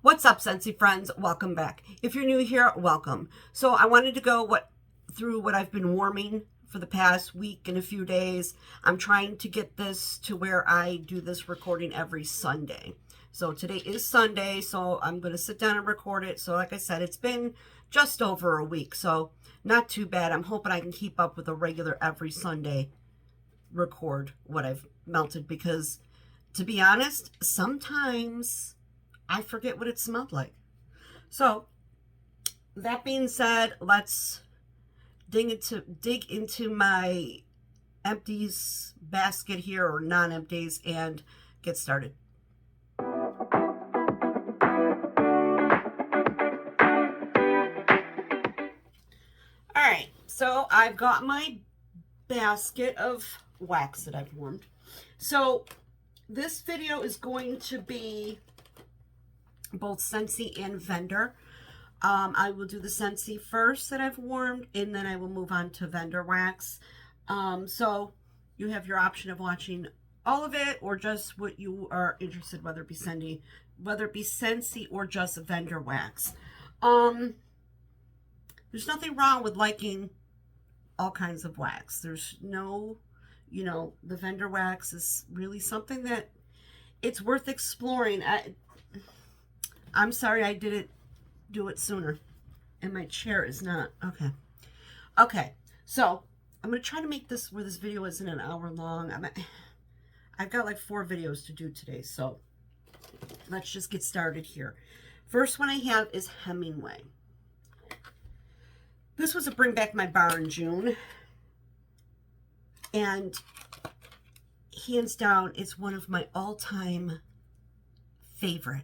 What's up, Scentsy friends? Welcome back. If you're new here, welcome. So I wanted to go through what I've been warming for the past week and a few days. I'm trying to get this to where I do this recording every Sunday. So today is Sunday, so I'm going to sit down and record it. So like I said, it's been just over a week, so not too bad. I'm hoping I can keep up with a regular every Sunday record what I've melted, because to be honest, sometimes I forget what it smelled like. So that being said, let's dig into my empties basket here, or non-empties, and get started. All right, so I've got my basket of wax that I've warmed. So this video is going to be both Scentsy and vendor. I will do the Scentsy first that I've warmed, and then I will move on to vendor wax. So you have your option of watching all of it or just what you are interested, whether it be Scentsy or just vendor wax. There's nothing wrong with liking all kinds of wax. There's no, the vendor wax is really something that it's worth exploring. I'm sorry I didn't do it sooner, and my chair is not okay. So I'm gonna try to make this where this video isn't an hour long. I've got like 4 videos to do today, so let's just get started here. First one I have is Hemingway. This was a Bring Back My Bar in June, and hands down, it's one of my all-time favorite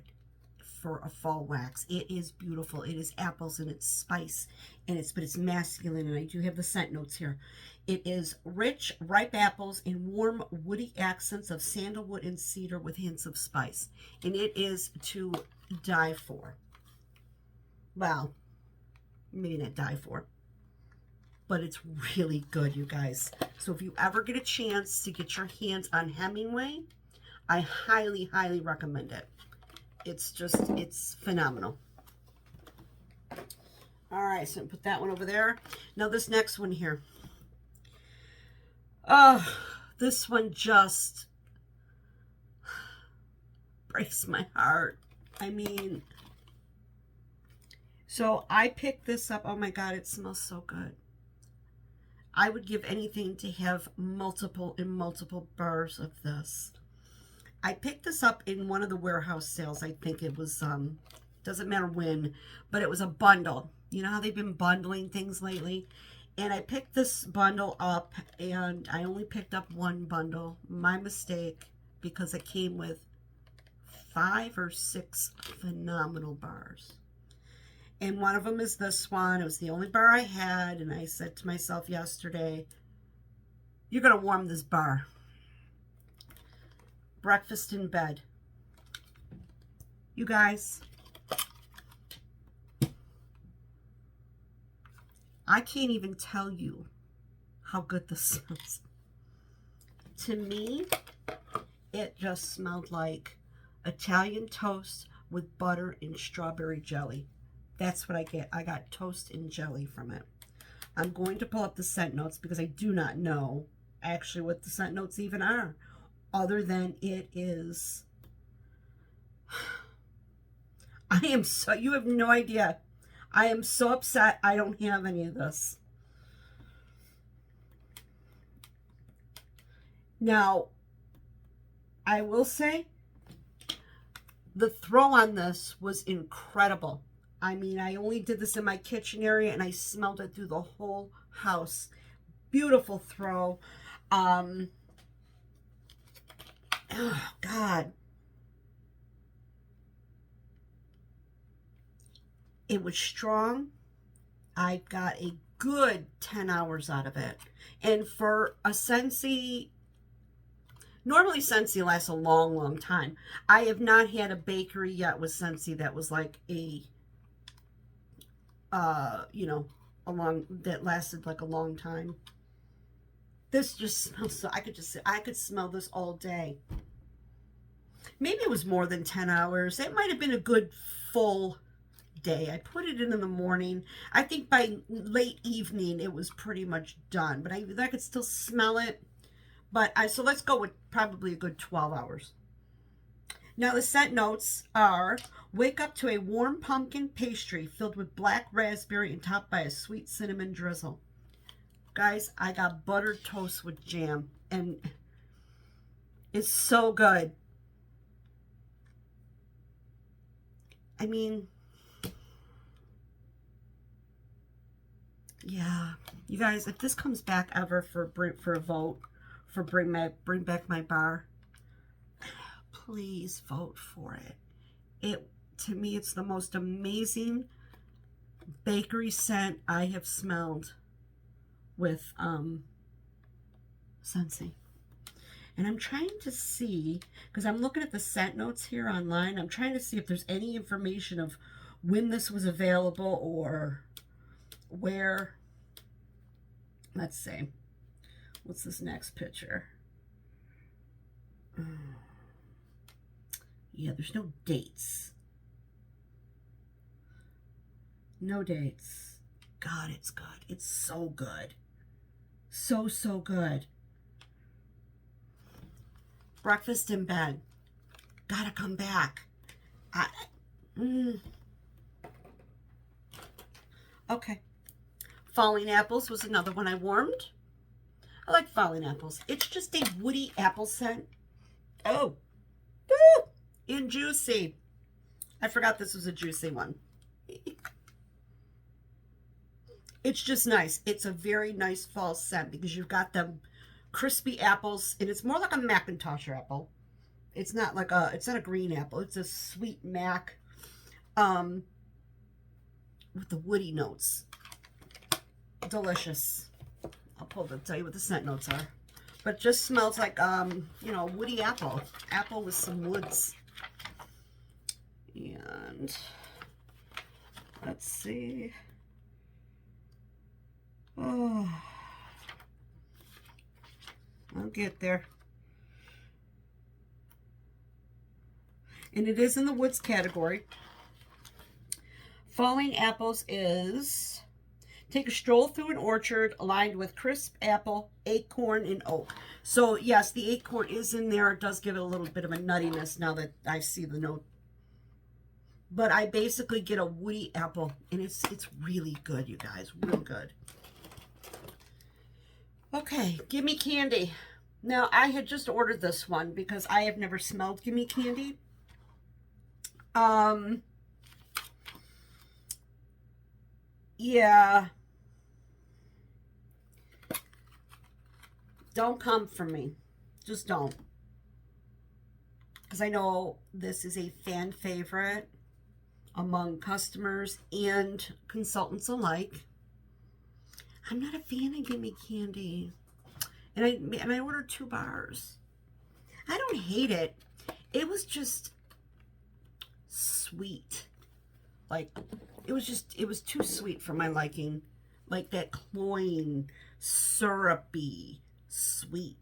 for a fall wax. It is beautiful. It is apples and it's spice, and but it's masculine, and I do have the scent notes here. It is rich, ripe apples and warm, woody accents of sandalwood and cedar with hints of spice, and it is to die for. Well, maybe not die for, but it's really good, you guys. So if you ever get a chance to get your hands on Hemingway, I highly, highly recommend it. It's phenomenal. All right, so put that one over there. Now this next one here. Oh, this one just breaks my heart. I mean, so I picked this up. Oh my God, it smells so good. I would give anything to have multiple bars of this. I picked this up in one of the warehouse sales. I think it was, doesn't matter when, but it was a bundle. You know how they've been bundling things lately? And I picked this bundle up, and I only picked up one bundle. My mistake, because it came with 5 or 6 phenomenal bars. And one of them is this one. It was the only bar I had, and I said to myself yesterday, you're going to warm this bar. Breakfast in Bed. You guys, I can't even tell you how good this smells. To me, it just smelled like Italian toast with butter and strawberry jelly. That's what I get. I got toast and jelly from it. I'm going to pull up the scent notes because I do not know actually what the scent notes even are, other than it is, you have no idea. I am so upset I don't have any of this. Now, I will say, the throw on this was incredible. I mean, I only did this in my kitchen area, and I smelled it through the whole house. Beautiful throw. Oh, God. It was strong. I got a good 10 hours out of it. And for a Scentsy, normally Scentsy lasts a long, long time. I have not had a bakery yet with Scentsy that was like a, that lasted like a long time. This just smells so, I could smell this all day. Maybe it was more than 10 hours. It might have been a good full day. I put it in the morning. I think by late evening it was pretty much done, but I could still smell it. But so let's go with probably a good 12 hours. Now the scent notes are: wake up to a warm pumpkin pastry filled with black raspberry and topped by a sweet cinnamon drizzle. Guys, I got buttered toast with jam, and it's so good. I mean, yeah, you guys, if this comes back ever for a vote for bring back my bar, please vote for it. To me, it's the most amazing bakery scent I have smelled with Scentsy. And I'm trying to see, because I'm looking at the scent notes here online, I'm trying to see if there's any information of when this was available or where. Let's see. What's this next picture? Yeah, there's no dates. No dates. God, it's good. It's so good. So, so good. Breakfast in bed. Gotta come back. Okay. Falling apples was another one I warmed. I like falling apples. It's just a woody apple scent. Oh. Woo! And juicy. I forgot this was a juicy one. It's just nice. It's a very nice fall scent because you've got them crispy apples, and it's more like a Macintosh apple. It's not like it's not a green apple. It's a sweet Mac with the woody notes. Delicious. I'll tell you what the scent notes are. But it just smells like, you know, woody apple. Apple with some woods. And let's see. Oh, I'll get there. And it is in the woods category. Falling apples is: take a stroll through an orchard lined with crisp apple, acorn, and oak. So yes, the acorn is in there. It does give it a little bit of a nuttiness now that I see the note. But I basically get a woody apple, and it's really good, you guys. Real good. Okay, Gimme Candy. Now, I had just ordered this one because I have never smelled Gimme Candy. Yeah. Don't come for me. Just don't. Because I know this is a fan favorite among customers and consultants alike. I'm not a fan of Gimme Candy. And I ordered 2 bars. I don't hate it. It was just sweet. Like, it was too sweet for my liking. Like that cloying, syrupy, sweet.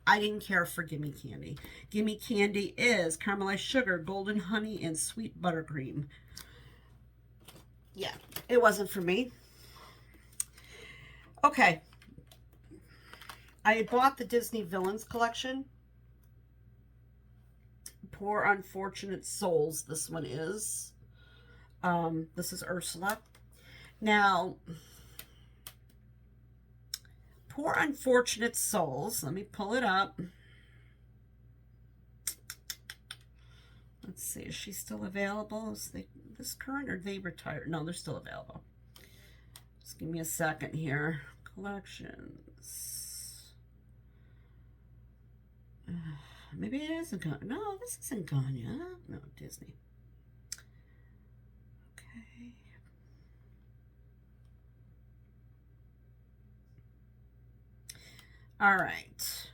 I didn't care for Gimme Candy. Gimme Candy is caramelized sugar, golden honey, and sweet buttercream. Yeah, it wasn't for me. Okay. I had bought the Disney Villains collection. Poor Unfortunate Souls, this one is. This is Ursula. Now, Poor Unfortunate Souls, let me pull it up. Let's see, is she still available? Is this current, or they retired? No, they're still available. Just give me a second here. Collections. Maybe it isn't gone. No, this isn't gone yet. No, Disney. Okay. All right.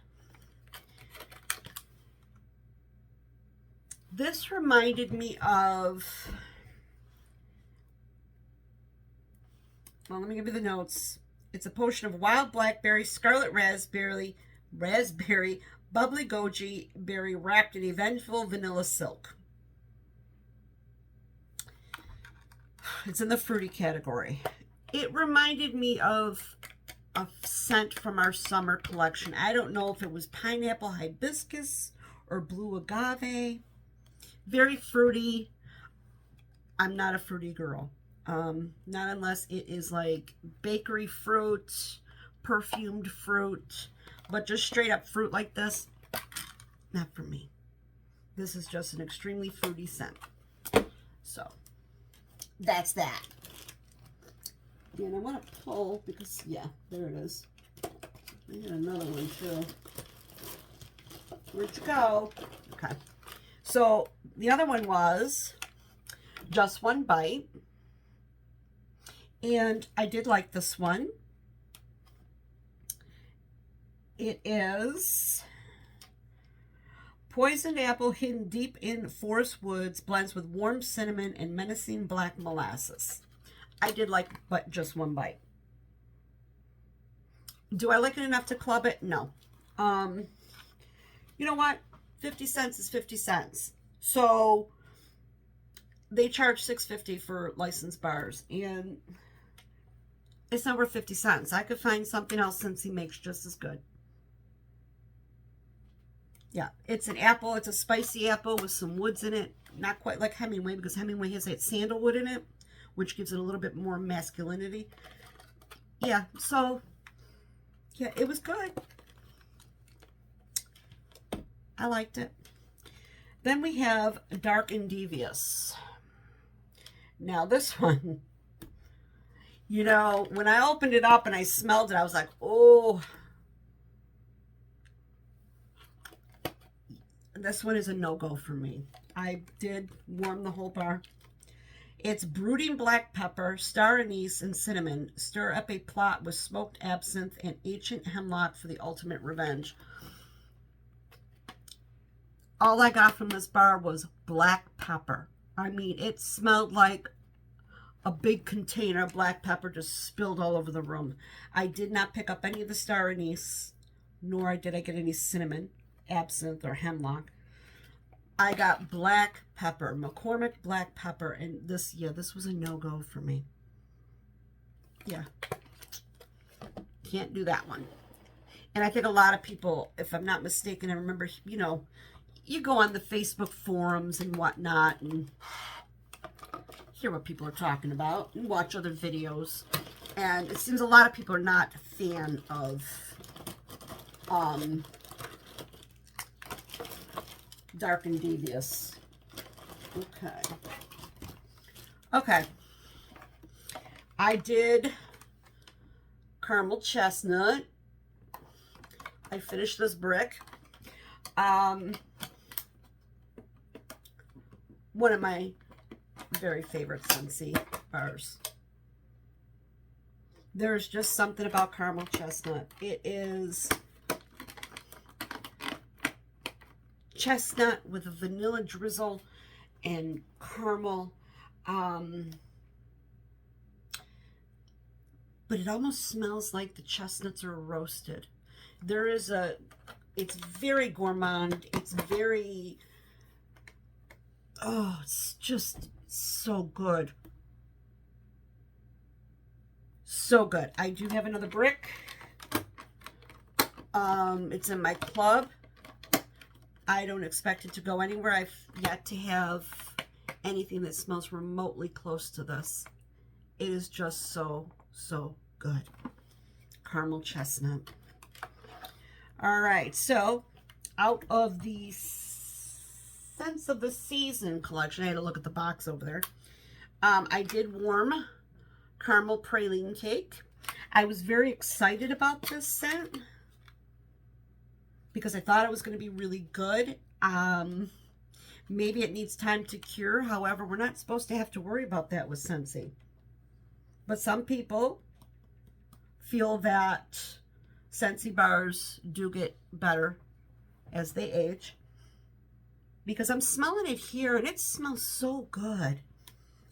This reminded me of, well, let me give you the notes. It's a potion of wild blackberry, scarlet raspberry, bubbly goji berry wrapped in a vengeful vanilla silk. It's in the fruity category. It reminded me of a scent from our summer collection. I don't know if it was pineapple hibiscus or blue agave. Very fruity. I'm not a fruity girl. Not unless it is like bakery fruit, perfumed fruit, but just straight up fruit like this, not for me. This is just an extremely fruity scent. So that's that. And I want to pull because, yeah, there it is. I got another one too. Where'd you go? Okay. So the other one was Just One Bite. And I did like this one. It is poisoned apple hidden deep in forest woods, blends with warm cinnamon and menacing black molasses. I did like but Just One Bite. Do I like it enough to club it? No. You know what? 50 cents is 50 cents. So they charge $6.50 for licensed bars, and it's not worth 50 cents. I could find something else Scentsy makes just as good. Yeah, it's an apple. It's a spicy apple with some woods in it. Not quite like Hemingway, because Hemingway has that sandalwood in it, which gives it a little bit more masculinity. Yeah, so, yeah, it was good. I liked it. Then we have Dark and Devious. Now this one, you know, when I opened it up and I smelled it, I was like, oh, this one is a no-go for me. I did warm the whole bar. It's brooding black pepper, star anise, and cinnamon. Stir up a plot with smoked absinthe and ancient hemlock for the ultimate revenge. All I got from this bar was black pepper. I mean, it smelled like a big container of black pepper just spilled all over the room. I did not pick up any of the star anise, nor did I get any cinnamon, absinthe, or hemlock. I got black pepper, McCormick black pepper, and this, yeah, this was a no-go for me. Yeah. Can't do that one. And I think a lot of people, if I'm not mistaken, I remember, you know, you go on the Facebook forums and whatnot and hear what people are talking about and watch other videos. And it seems a lot of people are not a fan of Dark and Devious. Okay. Okay. I did Caramel Chestnut. I finished this brick. One of my very favorite Scentsy bars. There's just something about Caramel Chestnut. It is chestnut with a vanilla drizzle and caramel. But it almost smells like the chestnuts are roasted. There is a, it's very gourmand. It's very, oh, it's just so good. So good. I do have another brick. It's in my club. I don't expect it to go anywhere. I've yet to have anything that smells remotely close to this. It is just so, so good. Caramel Chestnut. All right, so out of the Scents of the Season collection, I had to look at the box over there. I did warm Caramel Praline Cake. I was very excited about this scent because I thought it was going to be really good. Maybe it needs time to cure. However, we're not supposed to have to worry about that with Scentsy. But some people feel that Scentsy bars do get better as they age. Because I'm smelling it here and it smells so good.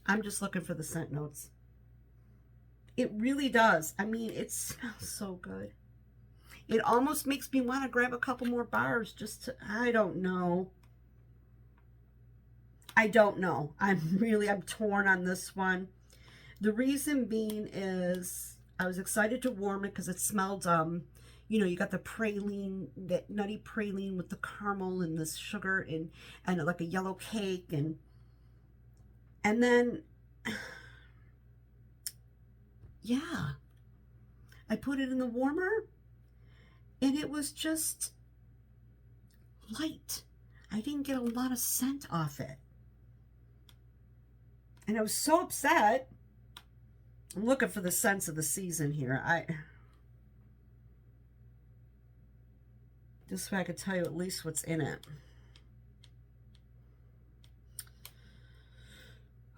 I'm just looking for the scent notes. It really does. I mean, it smells so good. It almost makes me want to grab a couple more bars just to, I don't know. I don't know. I'm torn on this one. The reason being is I was excited to warm it because it smelled, you know, you got the praline, that nutty praline with the caramel and this sugar and like a yellow cake. And then, yeah, I put it in the warmer and it was just light. I didn't get a lot of scent off it. And I was so upset. I'm looking for the scents of the season here. This way I could tell you at least what's in it.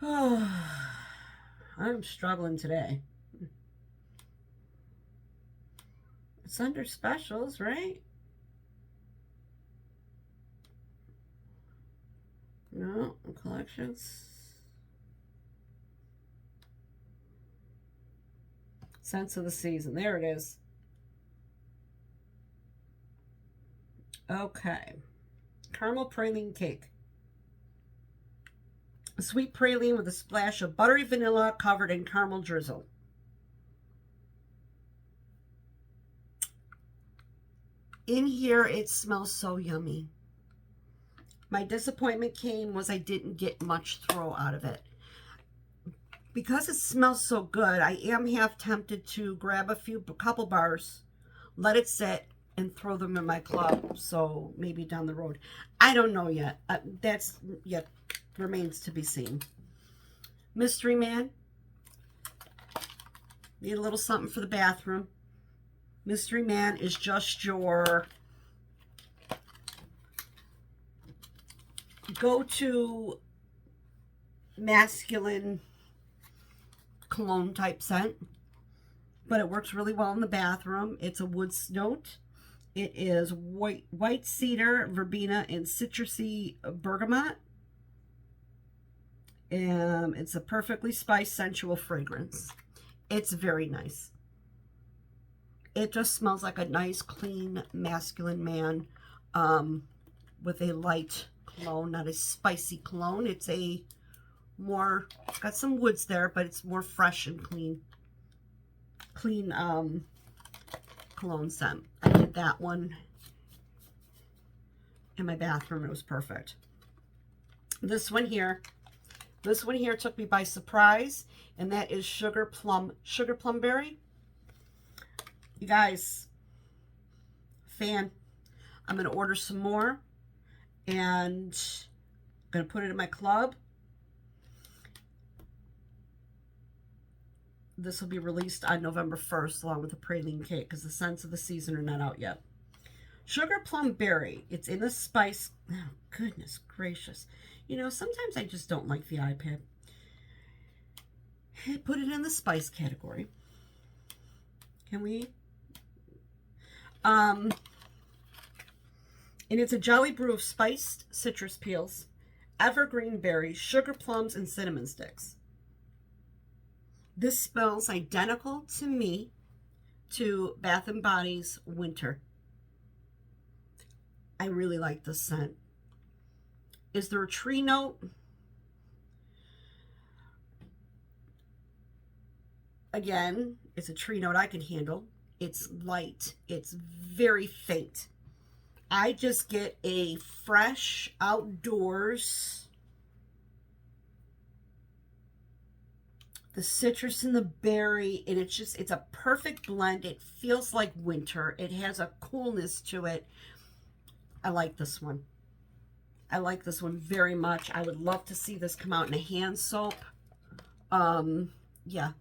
Oh, I'm struggling today. It's under specials, right? No, collections. Scents of the season. There it is. Okay. Caramel praline cake. A sweet praline with a splash of buttery vanilla covered in caramel drizzle. In here, it smells so yummy. My disappointment came was I didn't get much throw out of it. Because it smells so good, I am half tempted to grab a couple bars, let it sit, and throw them in my club. So maybe down the road. I don't know yet. That's yet remains to be seen. Mystery Man. Need a little something for the bathroom. Mystery Man is just your go-to masculine cologne type scent, but it works really well in the bathroom. It's a wood note. It is white cedar, verbena, and citrusy bergamot. It's a perfectly spiced, sensual fragrance. It's very nice. It just smells like a nice, clean, masculine man with a light cologne, not a spicy cologne. It's a more, got some woods there, but it's more fresh and clean cologne scent. I did that one in my bathroom. It was perfect. This one here took me by surprise, and that is sugar plumberry. You guys, fan. I'm gonna order some more, and I'm gonna put it in my club. This will be released on November 1st, along with the praline cake, because the scents of the season are not out yet. Sugar plum berry. It's in the spice. Oh, goodness gracious. You know, sometimes I just don't like the iPad. I put it in the spice category. Can we? And it's a jelly brew of spiced citrus peels, evergreen berries, sugar plums, and cinnamon sticks. This smells identical to me to Bath & Body's Winter. I really like this scent. Is there a tree note? Again, it's a tree note I can handle. It's light. It's very faint. I just get a fresh outdoors. The citrus and the berry, and it's a perfect blend. It feels like winter. It has a coolness to it. I like this one. I like this one very much. I would love to see this come out in a hand soap. Yeah,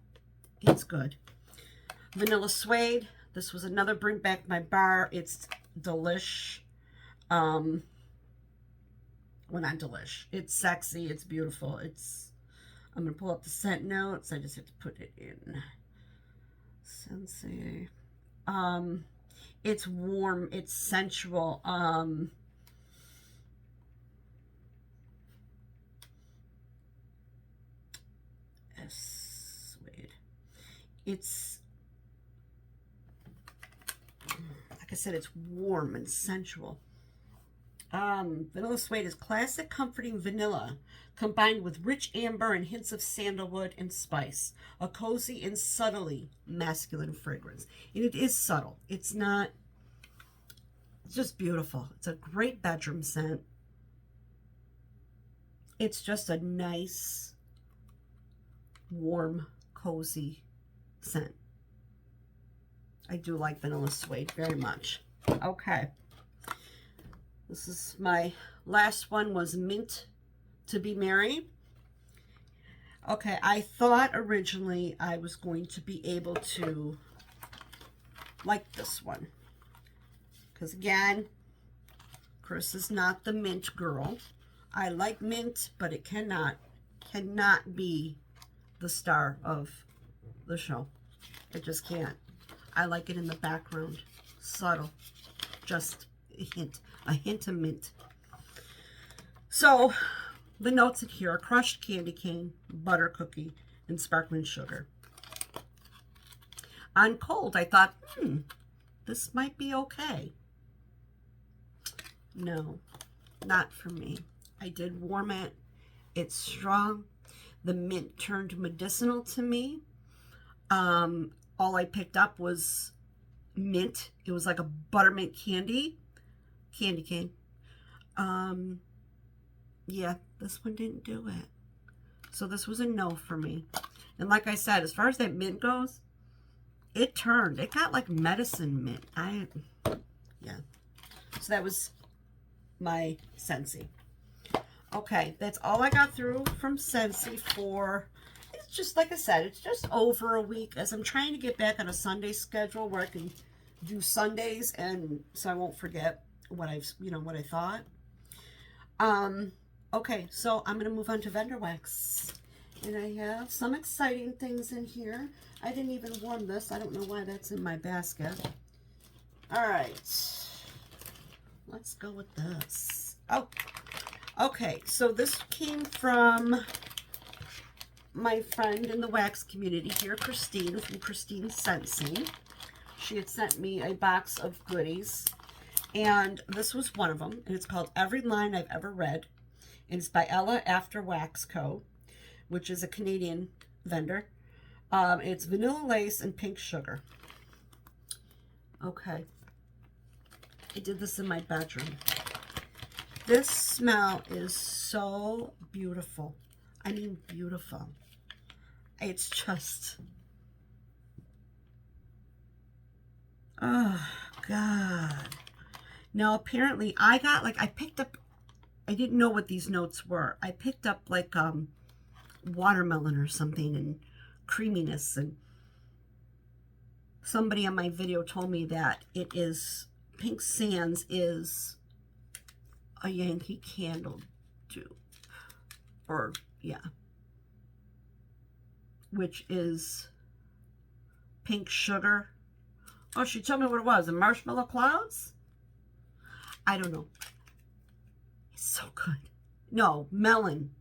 it's good. Vanilla Suede. This was another bring back my bar. It's delish. Well, not delish. It's sexy. It's beautiful. I'm going to pull up the scent notes. I just have to put it in Scentsy. It's warm. It's sensual. Suede. It's, like I said, it's warm and sensual. Vanilla Suede is classic, comforting vanilla, combined with rich amber and hints of sandalwood and spice. A cozy and subtly masculine fragrance. And it is subtle. It's not, it's just beautiful. It's a great bedroom scent. It's just a nice, warm, cozy scent. I do like Vanilla Suede very much. Okay. This is my last one, was Mint to Be Merry. Okay, I thought originally I was going to be able to like this one. Because again, Chris is not the mint girl. I like mint, but it cannot be the star of the show. It just can't. I like it in the background. Subtle. Just a hint of mint. So, the notes in here are crushed candy cane, butter cookie, and sparkling sugar. On cold, I thought, this might be okay. No, not for me. I did warm it. It's strong. The mint turned medicinal to me. All I picked up was mint. It was like a buttermint candy cane. Yeah, this one didn't do it. So this was a no for me. And like I said, as far as that mint goes, it turned. It got like medicine mint. Yeah. So that was my Scentsy. Okay, that's all I got through from Scentsy for, it's just like I said, it's just over a week, as I'm trying to get back on a Sunday schedule where I can do Sundays, and so I won't forget what what I thought. Okay, so I'm gonna move on to vendor wax, and I have some exciting things in here. I didn't even warm this. I don't know why that's in my basket. All right, let's go with this. Oh, okay, so this came from my friend in the wax community here, Christine, from Christine Scentsy. She had sent me a box of goodies, and this was one of them, and it's called Every Line I've Ever Read, and it's by Ella After Wax Co., which is a Canadian vendor. It's vanilla lace and pink sugar. Okay, I did this in my bedroom. This smell is so beautiful. I mean, beautiful. It's just, oh God. Now apparently I got I picked up, I didn't know what these notes were. I picked up like watermelon or something, and creaminess, and somebody on my video told me that it is, Pink Sands is a Yankee Candle dupe, or yeah, which is pink sugar. Oh, she told me what it was, the marshmallow clouds? I don't know. It's so good. No, melon.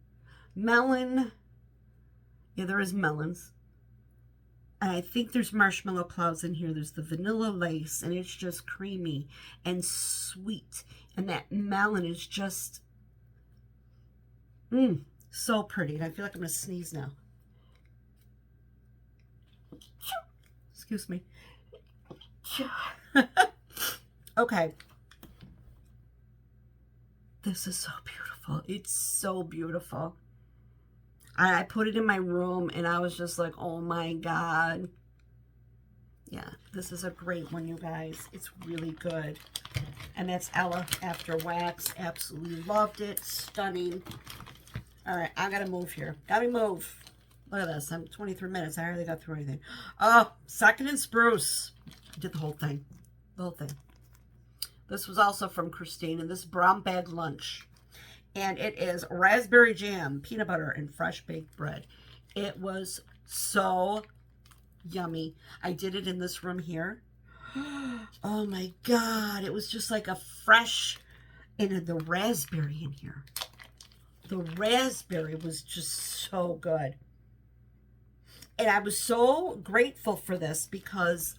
Melon. Yeah, there is melons. And I think there's marshmallow clouds in here. There's the vanilla lace, and it's just creamy and sweet. And that melon is just, so pretty. And I feel like I'm going to sneeze now. Excuse me. Okay. This is so beautiful. It's so beautiful. I put it in my room, and I was just like, oh my God. Yeah, this is a great one, you guys. It's really good. And that's Ella After Wax. Absolutely loved it. Stunning. All right, I gotta move here. Gotta move. Look at this. I'm 23 minutes. I hardly got through anything. Oh, Second and Spruce. I did the whole thing. The whole thing. This was also from Christine, and this brown bag lunch. And it is raspberry jam, peanut butter, and fresh baked bread. It was so yummy. I did it in this room here. Oh my God. It was just like a fresh, and the raspberry in here. The raspberry was just so good. And I was so grateful for this, because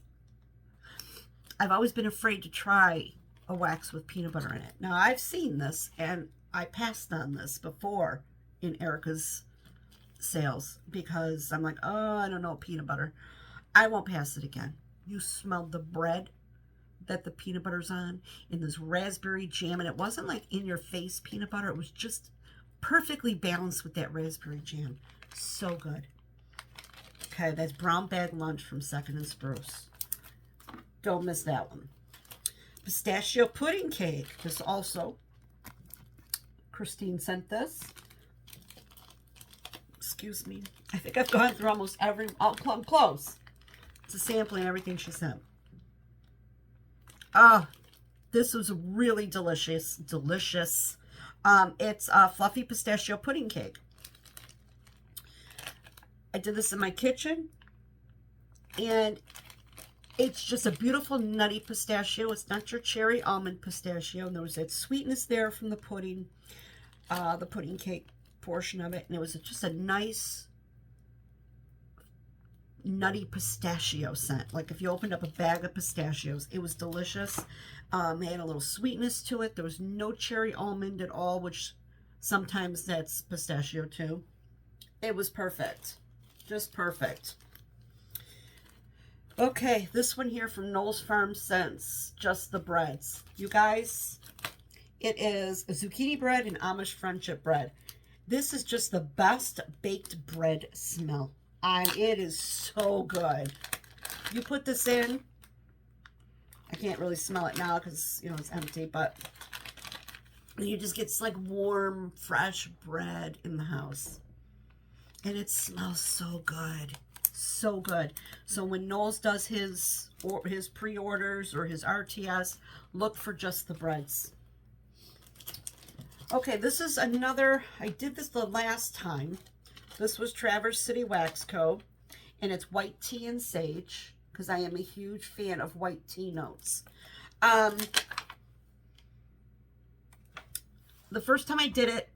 I've always been afraid to try a wax with peanut butter in it. Now, I've seen this, and I passed on this before in Erica's sales because I'm like, oh, I don't know, peanut butter. I won't pass it again. You smelled the bread that the peanut butter's on in this raspberry jam, and it wasn't like in your face peanut butter. It was just perfectly balanced with that raspberry jam. So good. Okay, that's brown bag lunch from 2nd and Spruce. Don't miss that one. Pistachio pudding cake. This also, Christine sent this. Excuse me. I think I've gone through almost every, Plum close to sampling everything she sent. This was really delicious. Delicious. It's a fluffy pistachio pudding cake. I did this in my kitchen, and it's just a beautiful nutty pistachio. It's not your cherry almond pistachio. And there was that sweetness there from the pudding cake portion of it, and it was just a nice nutty pistachio scent. Like if you opened up a bag of pistachios, it was delicious. It had a little sweetness to it. There was no cherry almond at all, which sometimes that's pistachio too. It was perfect. Just perfect. Okay, this one here from Knowles Farm Scents, just the breads. You guys, it is a zucchini bread and Amish friendship bread. This is just the best baked bread smell. And it is so good. You put this in, I can't really smell it now because, you know, it's empty, but you just get like warm, fresh bread in the house. And it smells so good. So good. So when Knowles does his pre-orders or his RTS, look for just the breads. Okay, this is another, I did this the last time. This was Travers City Wax Co. And it's white tea and sage, because I am a huge fan of white tea notes. The first time I did it,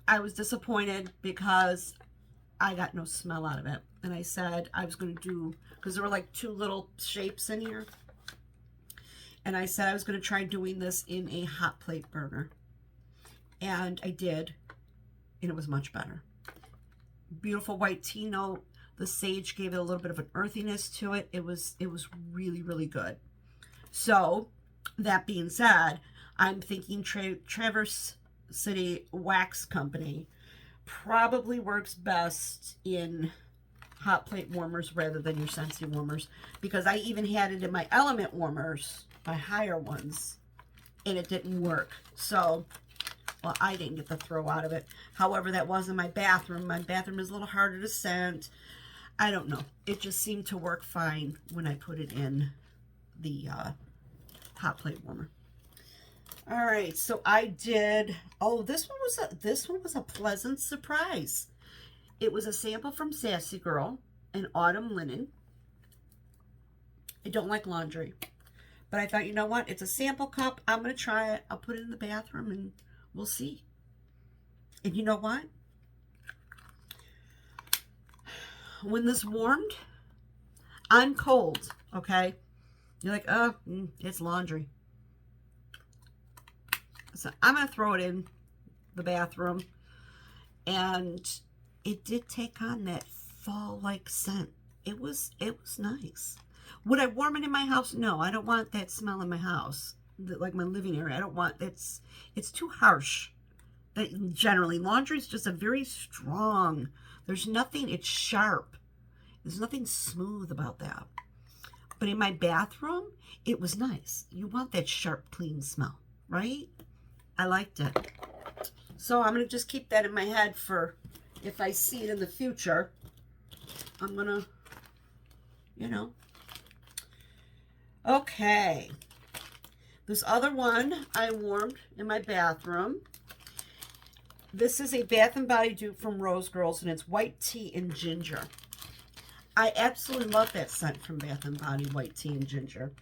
I was disappointed because I got no smell out of it. And I said I was going to do, because there were like 2 little shapes in here. And I said I was going to try doing this in a hot plate burner. And I did. And it was much better. Beautiful white tea note. The sage gave it a little bit of an earthiness to it. It was really, really good. So, that being said, I'm thinking Travers City Wax Company probably works best in hot plate warmers rather than your Scentsy warmers, because I even had it in my element warmers, my higher ones, and it didn't work. So, well, I didn't get the throw out of it. However, that was in my bathroom. My bathroom is a little harder to scent. I don't know. It just seemed to work fine when I put it in the hot plate warmer. All right, so I did. Oh, this one was a pleasant surprise. It was a sample from Sassy Girl, an autumn linen. I don't like laundry, but I thought, you know what? It's a sample cup. I'm gonna try it. I'll put it in the bathroom, and we'll see. And you know what? When this warmed, I'm cold. Okay, you're like, oh, it's laundry. So I'm going to throw it in the bathroom, and it did take on that fall-like scent. It was nice. Would I warm it in my house? No, I don't want that smell in my house, like my living area. I don't want, it's too harsh. Generally, laundry is just a very strong, there's nothing, it's sharp. There's nothing smooth about that. But in my bathroom, it was nice. You want that sharp, clean smell, right? I liked it. So I'm going to just keep that in my head for if I see it in the future. I'm going to, you know. Okay. This other one I warmed in my bathroom. This is a Bath & Body dupe from Rose Girls, and it's white tea and ginger. I absolutely love that scent from Bath & Body, white tea and ginger.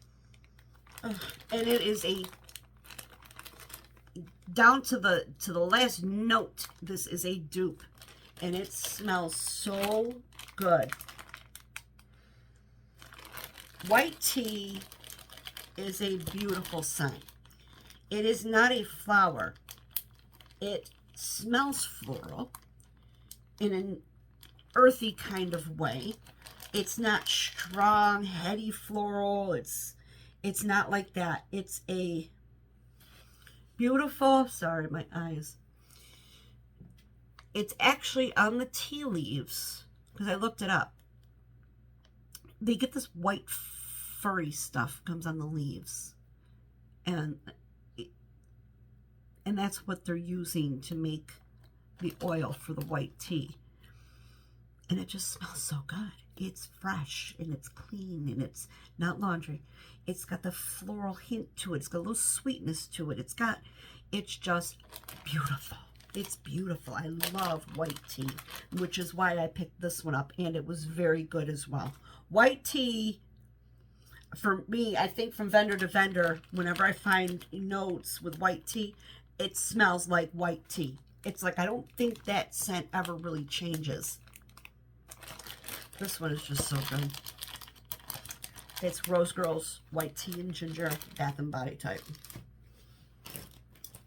Ugh. And it is a down to the last note. This is a dupe, and it smells so good. White tea is a beautiful scent. It is not a flower. It smells floral in an earthy kind of way. It's not strong, heady floral. It's not like that. It's a beautiful, sorry, my eyes. It's actually on the tea leaves, because I looked it up. They get this white furry stuff comes on the leaves. And that's what they're using to make the oil for the white tea. And it just smells so good. It's fresh and it's clean and it's not laundry. It's got the floral hint to it. It's got a little sweetness to it. It's just beautiful. It's beautiful. I love white tea, which is why I picked this one up, and it was very good as well. White tea, for me, I think from vendor to vendor, whenever I find notes with white tea, it smells like white tea. It's like, I don't think that scent ever really changes. This one is just so good. It's Rose Girls White Tea and Ginger Bath and Body type.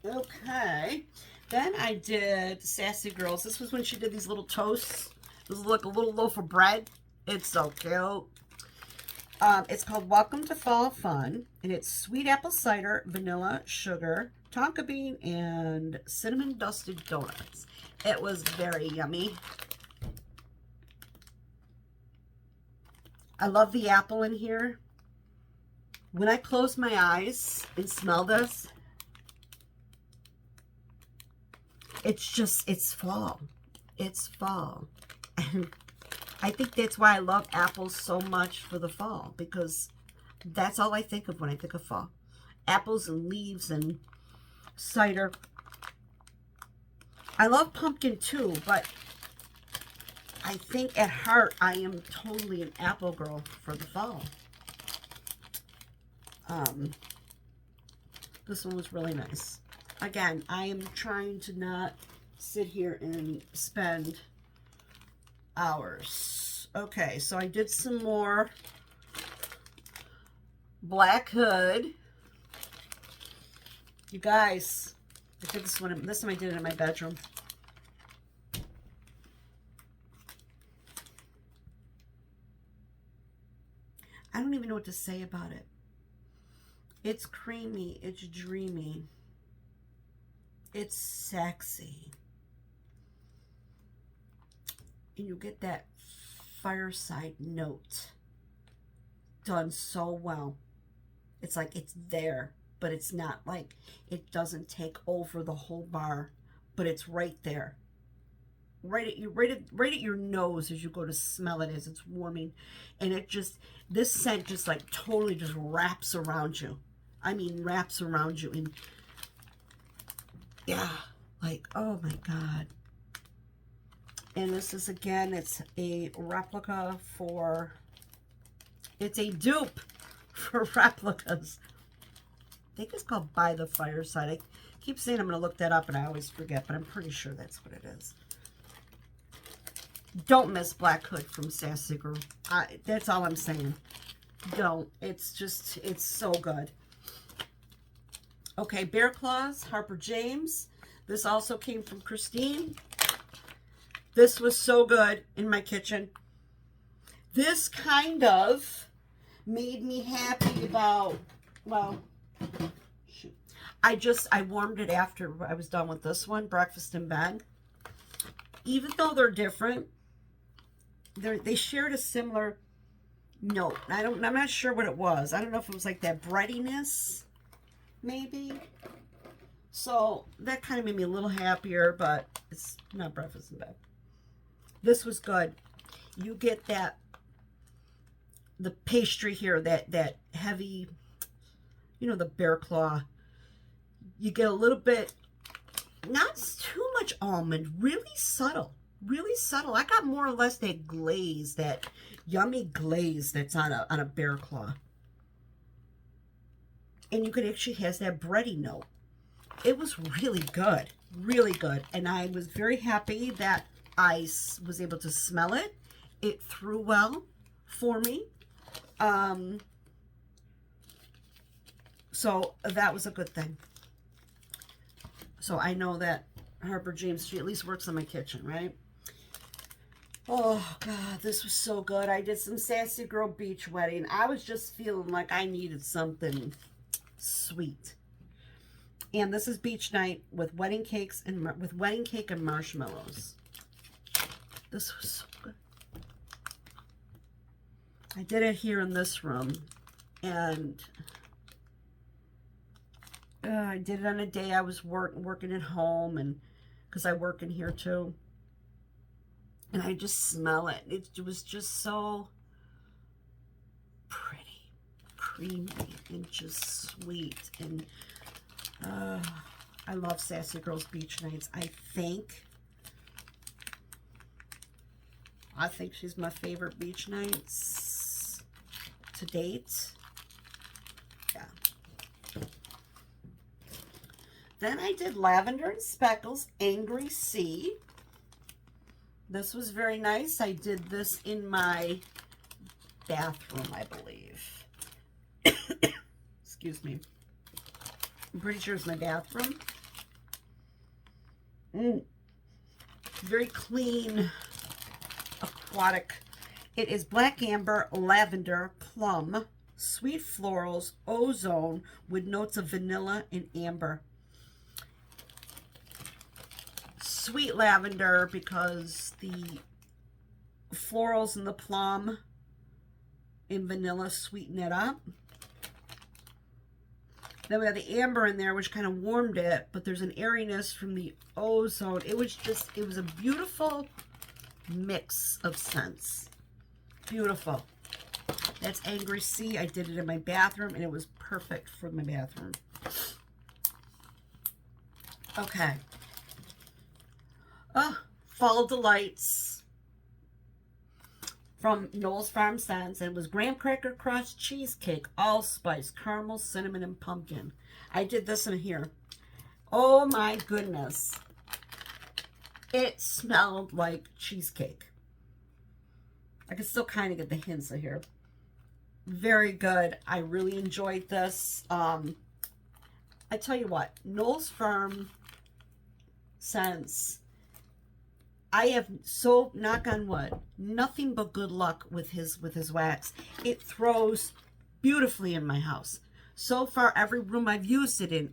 Okay. Then I did Sassy Girls. This was when she did these little toasts. This is like a little loaf of bread. It's so cute. It's called Welcome to Fall Fun. And it's sweet apple cider, vanilla, sugar, tonka bean, and cinnamon dusted donuts. It was very yummy. I love the apple in here. When I close my eyes and smell this, it's fall. It's fall. And I think that's why I love apples so much for the fall, because that's all I think of when I think of fall. Apples and leaves and cider. I love pumpkin too, but I think at heart I am totally an apple girl for the fall. This one was really nice. Again, I am trying to not sit here and spend hours. Okay, so I did some more Black Hood. You guys, I did this one. This time I did it in my bedroom. I don't even know what to say about it. It's creamy. It's dreamy. It's sexy. And you get that fireside note done so well. It's like it's there, but it's not like it doesn't take over the whole bar, but it's right there. Right at your nose as you go to smell it as it's warming. And it just, this scent just like totally just wraps around you. I mean, wraps around you. And yeah, like, oh my God. And this is, again, it's a replica for, it's a dupe for replicas. I think it's called By the Fireside. I keep saying I'm going to look that up and I always forget, but I'm pretty sure that's what it is. Don't miss Black Hood from Sassy Girl. That's all I'm saying. Don't. It's just, it's so good. Okay, Bear Claws, Harper James. This also came from Christine. This was so good in my kitchen. This kind of made me happy about, well, shoot. I warmed it after I was done with this one, Breakfast in Bed. Even though they're different, they shared a similar note. I'm not sure what it was. I don't know if it was like that breadiness, maybe. So that kind of made me a little happier, but it's not Breakfast in Bed. This was good. You get the pastry here, that heavy, you know, the bear claw. You get a little bit, not too much almond, really subtle. Really subtle. I got more or less that glaze, that yummy glaze that's on a bear claw. And you could actually has that bready note. It was really good. Really good. And I was very happy that I was able to smell it. It threw well for me. So that was a good thing. So I know that Harper James, she at least works in my kitchen, right? Oh, God, this was so good. I did some Sassy Girl Beach Wedding. I was just feeling like I needed something sweet. And this is beach night with wedding cakes and with wedding cake and marshmallows. This was so good. I did it here in this room, and I did it on a day I was working at home, and because I work in here too. And I just smell it. It was just so pretty, creamy, and just sweet. And I love Sassy Girls Beach Nights. I think she's my favorite beach nights to date. Yeah. Then I did Lavender and Speckles Angry Sea. This was very nice. I did this in my bathroom, I believe. Excuse me. I'm pretty sure it's my bathroom. Very clean, aquatic. It is black amber, lavender, plum, sweet florals, ozone with notes of vanilla and amber. Sweet lavender because the florals and the plum and vanilla sweeten it up. Then we have the amber in there, which kind of warmed it, but there's an airiness from the ozone. It was a beautiful mix of scents. Beautiful. That's Angry Sea. I did it in my bathroom, and it was perfect for my bathroom. Okay. Fall Delights from Noel's Farm Scents. And it was graham cracker crust cheesecake, allspice, caramel, cinnamon, and pumpkin. I did this in here. Oh my goodness. It smelled like cheesecake. I can still kind of get the hints of here. Very good. I really enjoyed this. I tell you what, Noel's Farm Scents, I have, so knock on wood, nothing but good luck with his wax. It throws beautifully in my house. So far, every room I've used it in,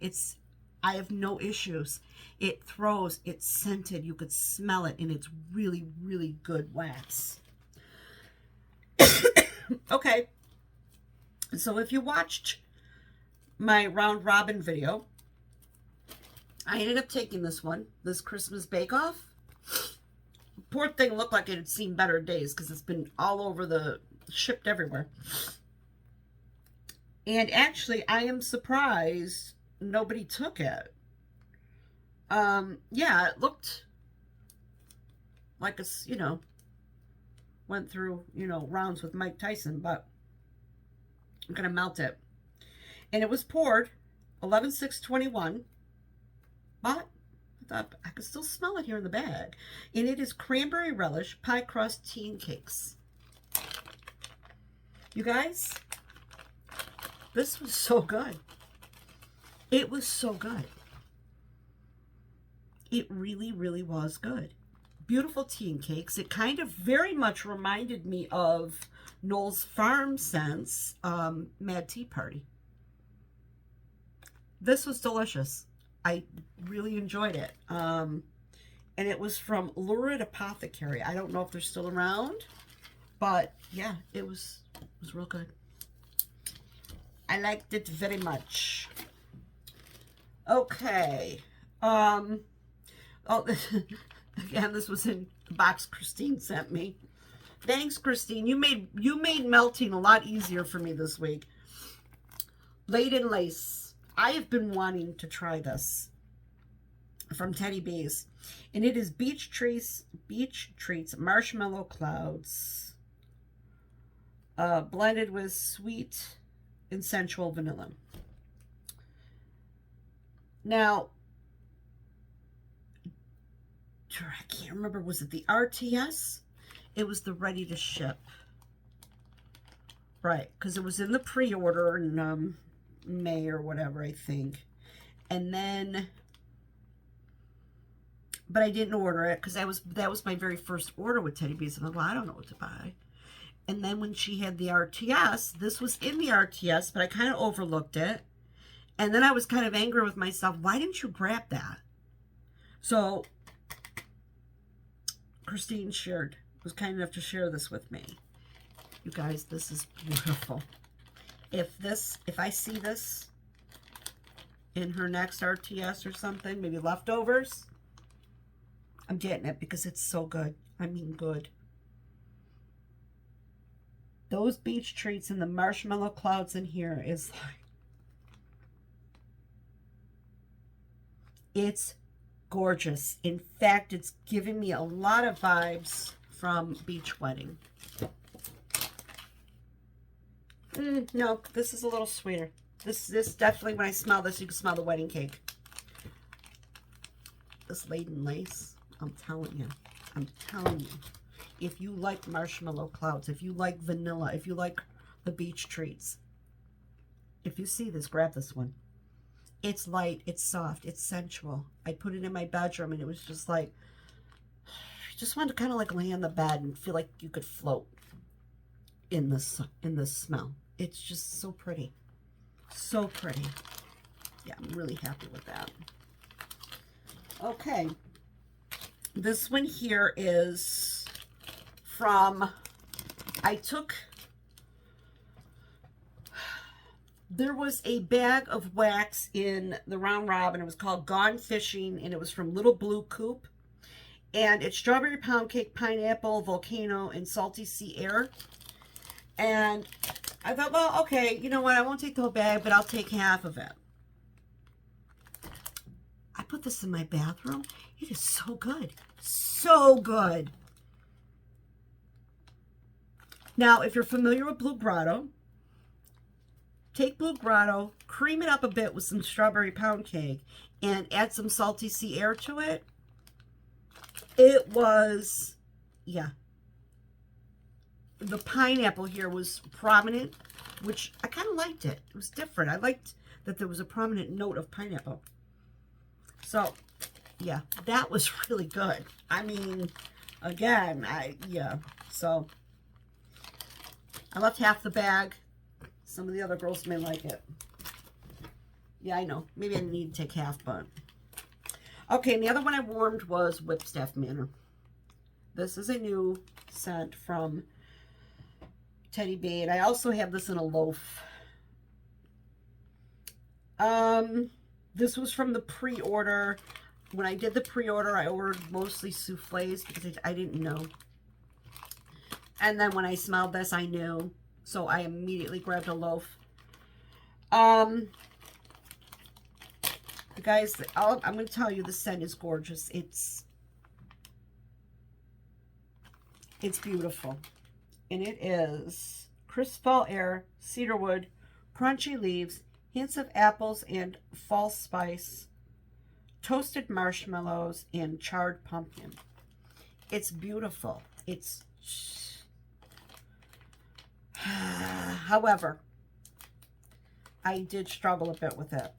I have no issues. It throws, it's scented, you could smell it, and it's really, really good wax. Okay, so if you watched my round robin video, I ended up taking this Christmas bake-off. Poor thing looked like it had seen better days because it's been all over shipped everywhere. And actually, I am surprised nobody took it. Yeah, it looked like it's, went through, rounds with Mike Tyson, but I'm going to melt it. And it was poured 11/6/21, but I thought I could still smell it here in the bag. And it is cranberry relish, pie crust, tea, and cakes. You guys, this was so good. It was so good. It really, really was good. Beautiful tea and cakes. It kind of very much reminded me of Noel's Farm Scents Mad Tea Party. This was delicious. I really enjoyed it. And it was from Lurid Apothecary. I don't know if they're still around, but yeah, it was real good. I liked it very much. Okay. Oh, again, this was in the box Christine sent me. Thanks, Christine. You made melting a lot easier for me this week. Laden Lace. I have been wanting to try this from Teddy B's, and it is Beach Treats Marshmallow Clouds, blended with sweet and sensual vanilla. Now, I can't remember, was it the RTS? It was the ready to ship. Right, because it was in the pre-order, and May or whatever, I think. And then, but I didn't order it because that was my very first order with Teddy Bees. I'm like, well, I don't know what to buy. And then when she had the RTS, this was in the RTS, but I kind of overlooked it. And then I was kind of angry with myself. Why didn't you grab that? So Christine was kind enough to share this with me. You guys, this is beautiful. If I see this in her next RTS or something, maybe leftovers, I'm getting it because it's so good. I mean, good. Those beach treats and the marshmallow clouds in here is like, it's gorgeous. In fact, it's giving me a lot of vibes from Beach Wedding. No, this is a little sweeter. This definitely, when I smell this, you can smell the wedding cake. This laden lace, I'm telling you. If you like marshmallow clouds, if you like vanilla, if you like the beach treats, if you see this, grab this one. It's light, it's soft, it's sensual. I put it in my bedroom and it was just like, I just wanted to kind of like lay on the bed and feel like you could float in this smell. It's just so pretty. So pretty. Yeah, I'm really happy with that. Okay. This one here is from, there was a bag of wax in the Round Robin. It was called Gone Fishing, and it was from Little Blue Coop. And it's strawberry pound cake, pineapple, volcano, and salty sea air. And I thought, well, okay, you know what? I won't take the whole bag, but I'll take half of it. I put this in my bathroom. It is so good. So good. Now, if you're familiar with Blue Grotto, take Blue Grotto, cream it up a bit with some strawberry pound cake, and add some salty sea air to it. It was, yeah. The pineapple here was prominent, which I kind of liked it. It was different. I liked that there was a prominent note of pineapple. So, yeah, that was really good. I mean, again, yeah. So, I left half the bag. Some of the other girls may like it. Yeah, I know. Maybe I need to take half, but... Okay, and the other one I warmed was Whipstaff Manor. This is a new scent from Teddy B, and I also have this in a loaf. This was from the pre-order. When I did the pre-order, I ordered mostly souffles because I didn't know. And then when I smelled this, I knew. So I immediately grabbed a loaf. Guys, I'm going to tell you, the scent is gorgeous. It's beautiful. And it is crisp fall air, cedarwood, crunchy leaves, hints of apples and fall spice, toasted marshmallows, and charred pumpkin. It's beautiful. It's... However, I did struggle a bit with it.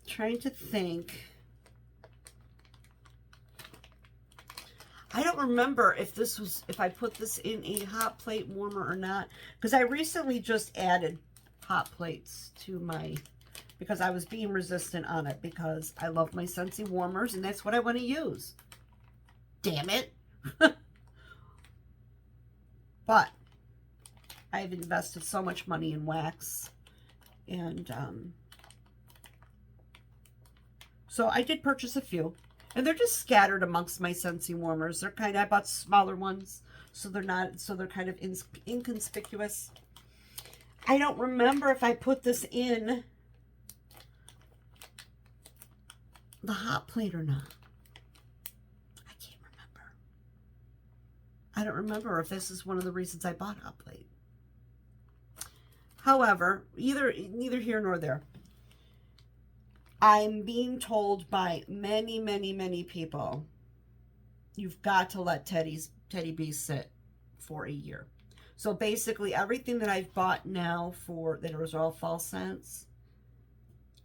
Trying to think. I don't remember if I put this in a hot plate warmer or not, because I recently just added hot plates to my, because I was being resistant on it, because I love my Scentsy warmers and that's what I want to use. Damn it. But I've invested so much money in wax, and so I did purchase a few, and they're just scattered amongst my Scentsy warmers. They're I bought smaller ones, so they're kind of inconspicuous. I don't remember if I put this in the hot plate or not. I can't remember. I don't remember if this is one of the reasons I bought hot plate. However, neither here nor there. I'm being told by many, many, many people, you've got to let Teddy Bees sit for a year. So basically everything that I've bought now for, that was all fall scents,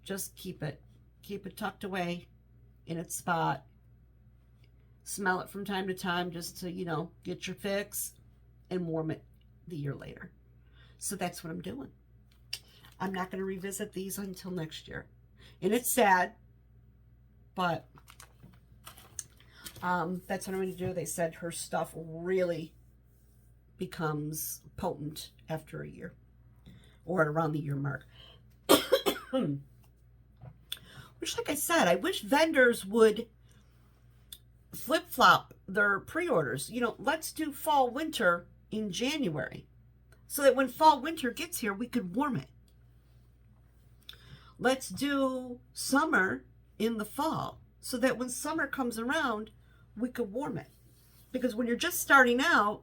just keep it tucked away in its spot. Smell it from time to time just to, you know, get your fix and warm it the year later. So that's what I'm doing. I'm not going to revisit these until next year. And it's sad, but that's what I'm going to do. They said her stuff really becomes potent after a year or around the year mark. Which, like I said, I wish vendors would flip-flop their pre-orders. You know, let's do fall winter in January so that when fall winter gets here, we could warm it. Let's do summer in the fall so that when summer comes around, we could warm it. Because when you're just starting out,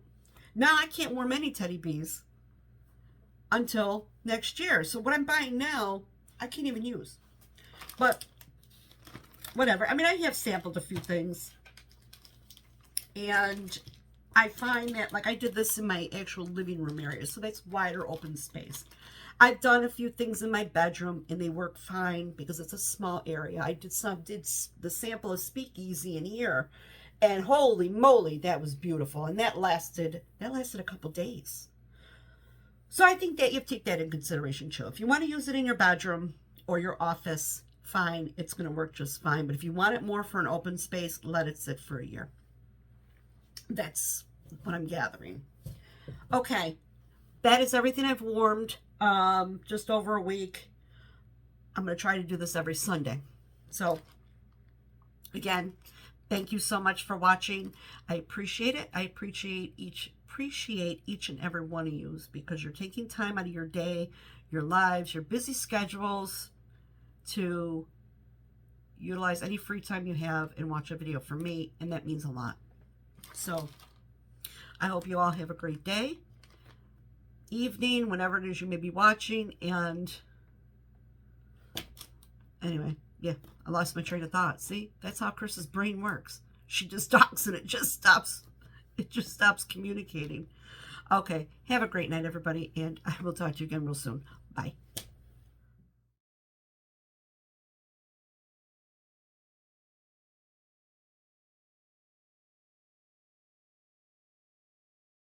now I can't warm any teddy bees until next year. So what I'm buying now, I can't even use. But whatever. I mean, I have sampled a few things. And I find that, like, I did this in my actual living room area. So that's wider open space. I've done a few things in my bedroom, and they work fine because it's a small area. I did the sample of Speakeasy in here. And holy moly, that was beautiful. And that lasted a couple days. So I think that you have to take that in consideration too. If you want to use it in your bedroom or your office, fine. It's going to work just fine. But if you want it more for an open space, let it sit for a year. That's what I'm gathering. Okay. That is everything I've warmed. Just over a week. I'm going to try to do this every Sunday. So, again, thank you so much for watching. I appreciate it. I appreciate each and every one of you because you're taking time out of your day, your lives, your busy schedules to utilize any free time you have and watch a video from me, and that means a lot. So, I hope you all have a great day, evening, whenever it is you may be watching, and anyway, yeah, I lost my train of thought. See, that's how Chris's brain works. She just talks and it just stops communicating. Okay, have a great night, everybody, and I will talk to you again real soon. Bye.